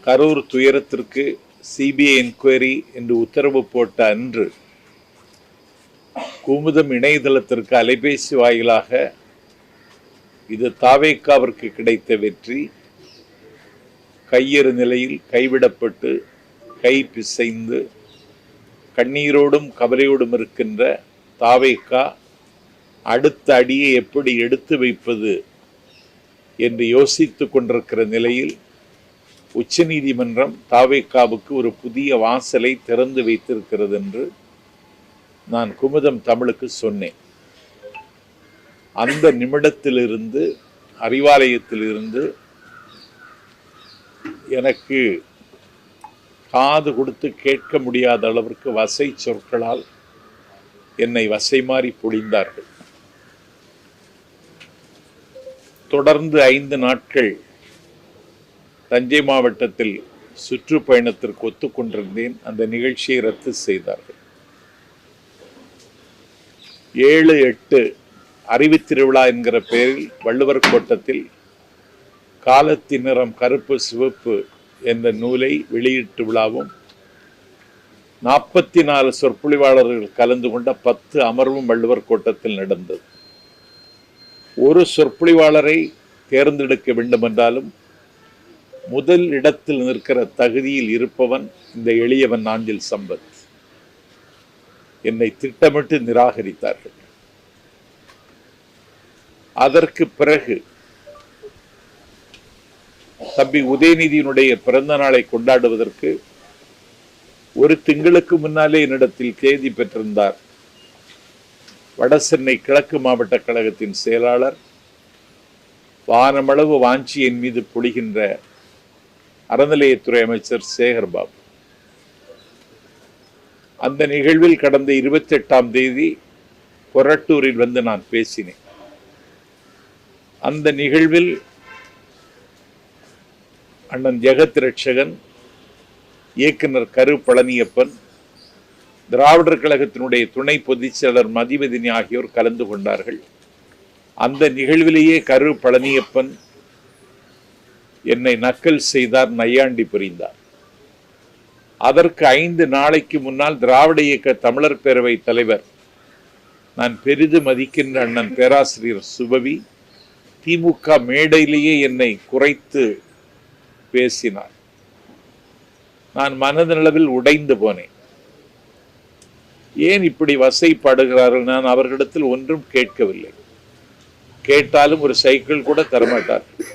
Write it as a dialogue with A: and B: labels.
A: Karur துயரத்திற்கு CBI enquiry என்று உத்தரவு போட்ட அன்று குமுதம் இணையதளத்திற்கு அலைபேசி வாயிலாக இது தாவேக்காவிற்கு கிடைத்த வெற்றி, கையெறு நிலையில் கைவிடப்பட்டு கை பிசைந்து கண்ணீரோடும் கவலையோடும் இருக்கின்ற தாவேக்கா அடுத்த அடியை எப்படி எடுத்து வைப்பது என்று யோசித்துக் கொண்டிருக்கிற நிலையில் உச்சநீதிமன்றம் தாவேக்காவுக்கு ஒரு புதிய வாசலை திறந்து வைத்திருக்கிறது என்று நான் குமுதம் தமிழுக்கு சொன்னேன். அந்த நிமிடத்திலிருந்து அறிவாலயத்திலிருந்து எனக்கு காது கொடுத்து கேட்க முடியாத அளவிற்கு வசை சொற்களால் என்னை வசை மாறி பொழிந்தார்கள். தொடர்ந்து 5 நாட்கள் தஞ்சை மாவட்டத்தில் சுற்றுப்பயணத்திற்கு ஒத்துக்கொண்டிருந்தேன். அந்த நிகழ்ச்சியை ரத்து செய்தார்கள். 7-8 அறிவு திருவிழா என்கிற பெயரில் வள்ளுவர் கோட்டத்தில் காலத்தின் நிறம் கருப்பு சிவப்பு என்ற நூலை வெளியீட்டு விழாவும் 44 சொற்பொழிவாளர்கள் கலந்து கொண்ட 10 அமர்வும் வள்ளுவர் கோட்டத்தில் நடந்தது. ஒரு சொற்பொழிவாளரை தேர்ந்தெடுக்க வேண்டும் என்றாலும் முதல் இடத்தில் நிற்கிற தகுதியில் இருப்பவன் இந்த எளியவன் நாஞ்சில் சம்பத். என்னை திட்டமிட்டு நிராகரித்தார்கள். அதற்கு பிறகு தம்பி உதயநிதியினுடைய பிறந்த நாளை கொண்டாடுவதற்கு ஒரு திங்களுக்கு முன்னாலே என்னிடத்தில் தேதி பெற்றிருந்தார் வடசென்னை கிழக்கு மாவட்ட கழகத்தின் செயலாளர், வானமளவு வாஞ்சி என் மீது பொழிகின்ற அறநிலையத்துறை அமைச்சர் சேகர்பாபு. அந்த நிகழ்வில் கடந்த 28ஆம் தேதி கொரட்டூரில் வந்து நான் பேசினேன். அந்த நிகழ்வில் அண்ணன் ஜெகத் ரட்சகன், இயக்குனர் கரு பழனியப்பன், திராவிடர் கழகத்தினுடைய துணை பொதுச் செயலர் மதிவதினி ஆகியோர் கலந்து கொண்டார்கள். அந்த நிகழ்விலேயே கரு பழனியப்பன் என்னை நக்கல் செய்தார், நையாண்டி புரிந்தார். அதற்கு 5 நாளைக்கு முன்னால் திராவிட இயக்க தமிழர் பேரவை தலைவர், நான் பெரிதும் மதிக்கின்ற அண்ணன் பேராசிரியர் சுபவி, திமுக மேடையிலேயே என்னை குறைத்து பேசினார். நான் மனதளவில் உடைந்து போனேன். ஏன் இப்படி வசைப்படுகிறார்கள்? நான் அவர்களிடத்தில் ஒன்றும் கேட்கவில்லை. கேட்டாலும் ஒரு சைக்கிள் கூட தரமாட்டார்கள்.